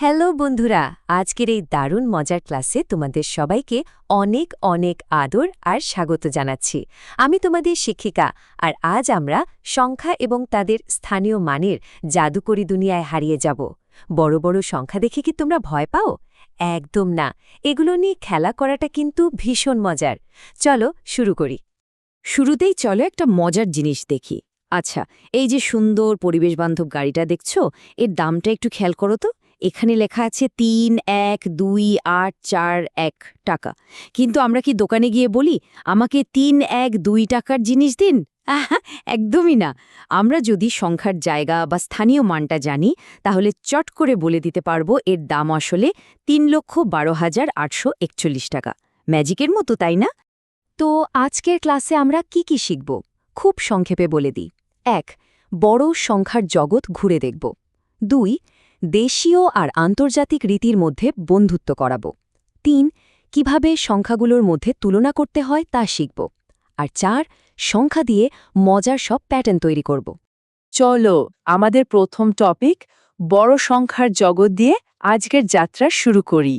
Hello বন্ধুরা, আজকের এই দারুণ মজার ক্লাসে তোমাদের সবাইকে অনেক অনেক আদর আর স্বাগত জানাচ্ছি। আমি তোমাদের শিক্ষিকা, আর আজ আমরা সংখ্যা এবং তাদের স্থানীয় মানের জাদুকরী দুনিয়ায় হারিয়ে যাব। বড় বড় সংখ্যা দেখে কি তোমরা ভয় পাও? একদম না, এগুলো নিয়ে খেলা করাটা কিন্তু ভীষণ মজার। চলো শুরু করি। শুরুতেই চলো একটা মজার জিনিস দেখি। আচ্ছা, এই যে সুন্দর পরিবেশবান্ধব গাড়িটা দেখছো, এর দামটা একটু খেয়াল করো তো। এখানে লেখা আছে ৩,১,২,৮,৪,১ টাকা। কিন্তু আমরা কি দোকানে গিয়ে বলি আমাকে ৩,১,২ টাকার জিনিস দিন? আহা, একদমই না। আমরা যদি সংখ্যার জায়গা বা স্থানীয় মানটা জানি, তাহলে চট করে বলে দিতে পারবো এর দাম আসলে ৩,১২,৮৪১ টাকা। ম্যাজিকের মতো, তাই না? তো আজকের ক্লাসে আমরা কি কি শিখব? খুব সংক্ষেপে বলে দিই। ১. বড় সংখ্যার জগৎ ঘুরে দেখব। ২. দেশীয় আর আন্তর্জাতিক রীতির মধ্যে বন্ধুত্ব করাব। ৩. কিভাবে সংখ্যাগুলোর মধ্যে তুলনা করতে হয় তা শিখব। আর ৪. সংখ্যা দিয়ে মজার সব প্যাটার্ন তৈরি করব। চলো আমাদের প্রথম টপিক বড় সংখ্যার জগৎ দিয়ে আজকের যাত্রা শুরু করি।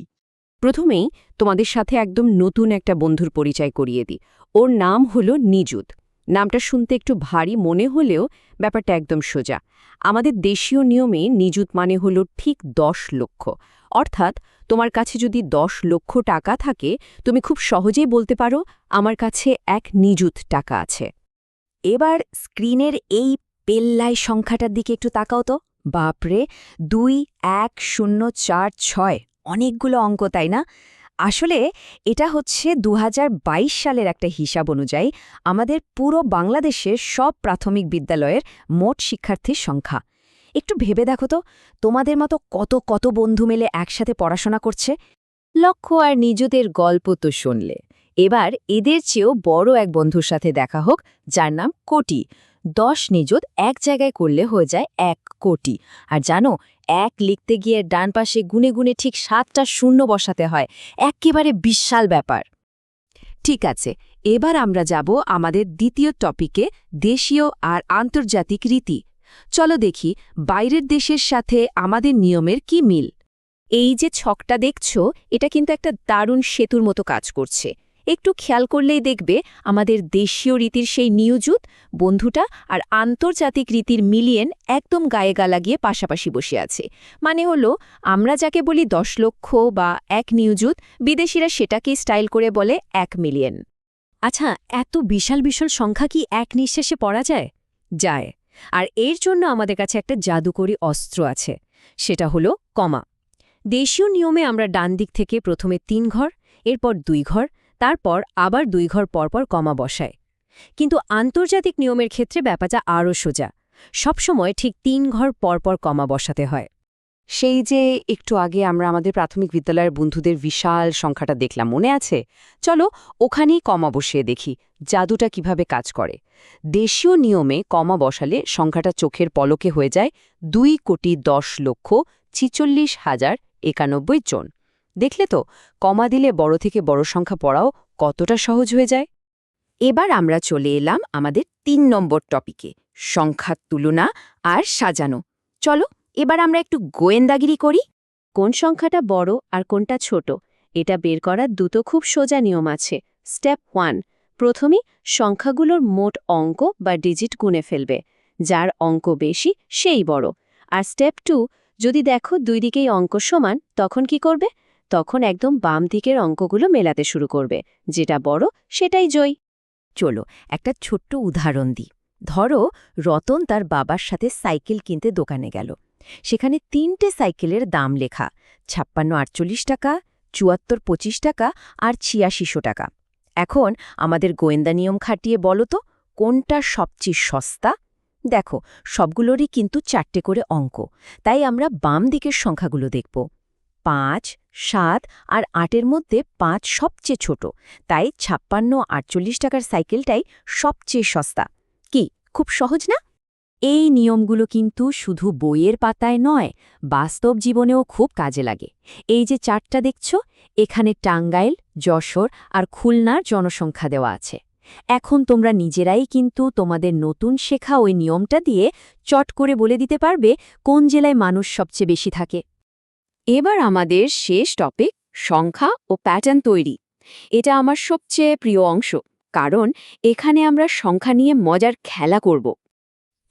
প্রথমেই তোমাদের সাথে একদম নতুন একটা বন্ধুর পরিচয় করিয়ে দিই। ওর নাম হলো নিযুত। নামটা শুনতে একটু ভারী মনে হলেও ব্যাপারটা একদম সোজা। আমাদের দেশীয় নিয়মে নিযুত মানে হলো ঠিক ১০ লক্ষ। অর্থাৎ তোমার কাছে যদি ১০ লক্ষ টাকা থাকে, তুমি খুব সহজেই বলতে পারো আমার কাছে এক নিযুত টাকা আছে। এবার স্ক্রিনের এই পেল্লায় সংখ্যাটার দিকে একটু তাকাও তো। বাপরে, ২,১,০,৪,৬, অনেকগুলো অঙ্ক, তাই না? আসলে এটা হচ্ছে ২০২২ সালের একটা হিসাব অনুযায়ী আমাদের পুরো বাংলাদেশের সব প্রাথমিক বিদ্যালয়ের মোট শিক্ষার্থীর সংখ্যা। একটু ভেবে দেখো তো, তোমাদের মতো কত কত বন্ধু মিলে একসাথে পড়াশোনা করছে। লক্ষ্য আর নিজেদের গল্প তো শুনলে, এবার এদের চেয়েও বড় এক বন্ধুর সাথে দেখা হোক, যার নাম কোটি। ১০ নিযুত এক জায়গায় করলে হয়ে যায় ১ কোটি। আর জানো, ১ লিখতে গিয়ে ডান পাশে গুনে গুনে ঠিক ৭টা শূন্য বসাতে হয়। একেবারে বিশাল ব্যাপার। ঠিক আছে, এবার আমরা যাব আমাদের দ্বিতীয় টপিকে, দেশীয় আর আন্তর্জাতিক রীতি। চলো দেখি বাইরের দেশের সাথে আমাদের নিয়মের কি মিল। এই যে ছকটা দেখছো, এটা কিন্তু একটা দারুণ সেতুর মতো কাজ করছে। একটু খেয়াল করলেই দেখবে আমাদের দেশীয় রীতির সেই নিয়জুত বন্ধুটা আর আন্তর্জাতিক রীতির মিলিয়ন একদম গায়ে গা লাগিয়ে পাশাপাশি বসে আছে। মানে হলো, আমরা যাকে বলি ১০ লক্ষ বা এক নিয়জুত, বিদেশিরা সেটাকে স্টাইল করে বলে ১ মিলিয়ন। আচ্ছা, এত বিশাল বিশাল সংখ্যা কি এক নিঃশ্বাসে পড়া যায়? যায়। আর এর জন্য আমাদের কাছে একটা জাদুকরী অস্ত্র আছে, সেটা হলো কমা। দেশীয় নিয়মে আমরা ডান দিক থেকে প্রথমে ৩ ঘর, এরপর ২ ঘর, তারপর আবার ২ ঘর পরপর কমা বসায়। কিন্তু আন্তর্জাতিক নিয়মের ক্ষেত্রে ব্যাপারটা আরও সোজা। সবসময় ঠিক ৩ ঘর পরপর কমা বসাতে হয়। সেই যে একটু আগে আমরা আমাদের প্রাথমিক বিদ্যালয়ের বন্ধুদের বিশাল সংখ্যাটা দেখলাম, মনে আছে? চলো ওখানেই কমা বসিয়ে দেখি জাদুটা কিভাবে কাজ করে। দেশীয় নিয়মে কমা বসালে সংখ্যাটা চোখের পলকে হয়ে যায় ২,১০,৪৬,০৯১ জন। দেখলে তো, কমা দিলে বড় থেকে বড় সংখ্যা পড়াও কতটা সহজ হয়ে যায়। এবার আমরা চলে এলাম আমাদের ৩ নম্বর টপিকে, সংখ্যার তুলনা আর সাজানো। চলো এবার আমরা একটু গোয়েন্দাগিরি করি। কোন সংখ্যাটা বড় আর কোনটা ছোট, এটা বের করার দুটো খুব সোজা নিয়ম আছে। স্টেপ 1, প্রথমেই সংখ্যাগুলোর মোট অঙ্ক বা ডিজিট গুনে ফেলবে। যার অঙ্ক বেশি সেই বড়। আর স্টেপ 2, যদি দেখো দুই দিকেই অঙ্ক সমান, তখন কি করবে? তখন একদম বাম দিকের অঙ্কগুলো মেলাতে শুরু করবে। যেটা বড় সেটাই জয়ী। চলো একটা ছোট্ট উদাহরণ দিই। ধরো রতন তার বাবার সাথে সাইকেল কিনতে দোকানে গেল। সেখানে ৩টে সাইকেলের দাম লেখা, ৫৬/৪৮ টাকা, ৭৪/২৫ টাকা আর ৮৬০০ টাকা। এখন আমাদের গোয়েন্দা নিয়ম খাটিয়ে বলো তো, কোনটা সবচেয়ে সস্তা? দেখো, সবগুলোরই কিন্তু ৪টে করে অঙ্ক, তাই আমরা বাম দিকের সংখ্যাগুলো দেখব। ৫, ৭ আর ৮-এর মধ্যে ৫ সবচেয়ে ছোট, তাই ৫৬/৪৮ টাকার সাইকেলটাই সবচেয়ে সস্তা। কি খুব সহজ না? এই নিয়মগুলো কিন্তু শুধু বইয়ের পাতায় নয়, বাস্তব জীবনেও খুব কাজে লাগে। এই যে চার্টটা দেখছো, এখানে টাঙ্গাইল, যশোর আর খুলনার জনসংখ্যা দেওয়া আছে। এখন তোমরা নিজেরাই কিন্তু তোমাদের নতুন শেখা ওই নিয়মটা দিয়ে চট করে বলে দিতে পারবে কোন জেলায় মানুষ সবচেয়ে বেশি থাকে। এবার আমাদের শেষ টপিক সংখ্যা ও প্যাটার্ন তৈরি। এটা আমার সবচেয়ে প্রিয় অংশ, কারণ এখানে আমরা সংখ্যা নিয়ে মজার খেলা করব।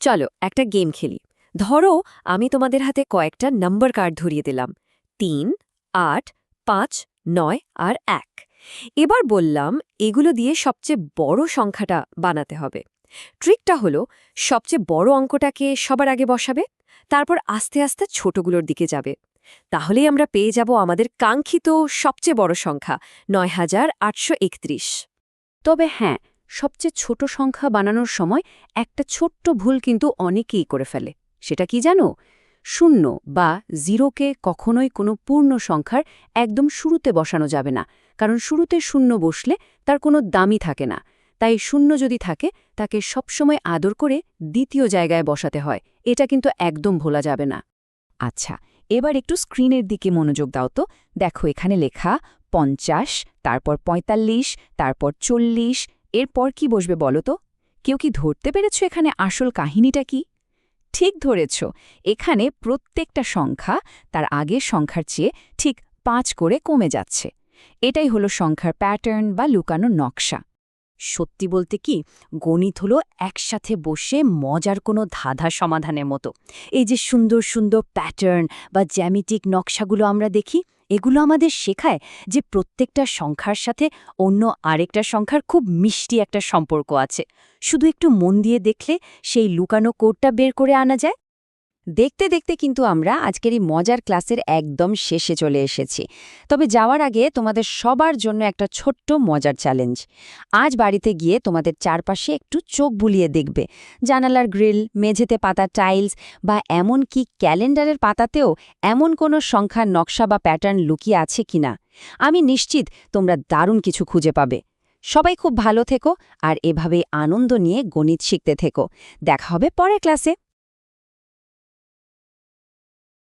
চলো একটা গেম খেলি। ধরো আমি তোমাদের হাতে কয়েকটা নাম্বার কার্ড ধরিয়ে দিলাম, 3, 8, 5, 9 আর 1। এবার বললাম এগুলো দিয়ে সবচেয়ে বড় সংখ্যাটা বানাতে হবে। ট্রিকটা হলো সবচেয়ে বড় অঙ্কটাকে সবার আগে বসাবে, তারপর আস্তে আস্তে ছোটগুলোর দিকে যাবে। তাহলেই আমরা পেয়ে যাব আমাদের কাঙ্ক্ষিত সবচেয়ে বড় সংখ্যা ৯,৮৩১। তবে হ্যাঁ, সবচেয়ে ছোট সংখ্যা বানানোর সময় একটা ছোট্ট ভুল কিন্তু অনেকেই করে ফেলে। সেটা কি জানো? 0 বা 0কে কখনোই কোনো পূর্ণ সংখ্যার একদম শুরুতে বসানো যাবে না, কারণ শুরুতে 0 বসলে তার কোনো দামই থাকে না। তাই 0 যদি থাকে তাকে সবসময় আদর করে দ্বিতীয় জায়গায় বসাতে হয়। এটা কিন্তু একদম ভোলা যাবে না। আচ্ছা, এবার একটু স্ক্রিনের দিকে মনোযোগ দাও তো। দেখো এখানে লেখা 50, তারপর 45, তারপর 40। এরপর কি বসবে বলো তো? কেউ কি ধরতে পেরেছো এখানে আসল কাহিনীটা কি? ঠিক ধরেছ, এখানে প্রত্যেকটা সংখ্যা তার আগের সংখ্যার চেয়ে ঠিক 5 করে কমে যাচ্ছে। এটাই হলো সংখ্যার প্যাটার্ন বা লুকানো নকশা। সত্যি বলতে কি, গণিত হলো একসাথে বসে মজার কোনো ধাঁধা সমাধানের মতো। এই যে সুন্দর সুন্দর প্যাটার্ন বা জ্যামিতিক নকশাগুলো আমরা দেখি, এগুলো আমাদের শেখায় যে প্রত্যেকটা সংখ্যার সাথে অন্য আরেকটা সংখ্যার খুব মিষ্টি একটা সম্পর্ক আছে। শুধু একটু মন দিয়ে দেখলে সেই লুকানো কোডটা বের করে আনা যায়। দেখতে দেখতে কিন্তু আমরা আজকের এই মজার ক্লাসের একদম শেষে চলে এসেছি। তবে যাওয়ার আগে তোমাদের সবার জন্য একটা ছোট্ট মজার চ্যালেঞ্জ। আজ বাড়িতে গিয়ে তোমাদের চারপাশে একটু চোখ বুলিয়ে দেখবে। জানালার গ্রিল, মেঝেতে পাতা টাইলস বা এমন কি ক্যালেন্ডারের পাতাতেও এমন কোনো সংখ্যার নকশা বা প্যাটার্ন লুকিয়ে আছে কিনা। আমি নিশ্চিত তোমরা দারুণ কিছু খুঁজে পাবে। সবাই খুব ভালো থেকো আর এভাবেই আনন্দ নিয়ে গণিত শিখতে থেকো। দেখা হবে পরের ক্লাসে।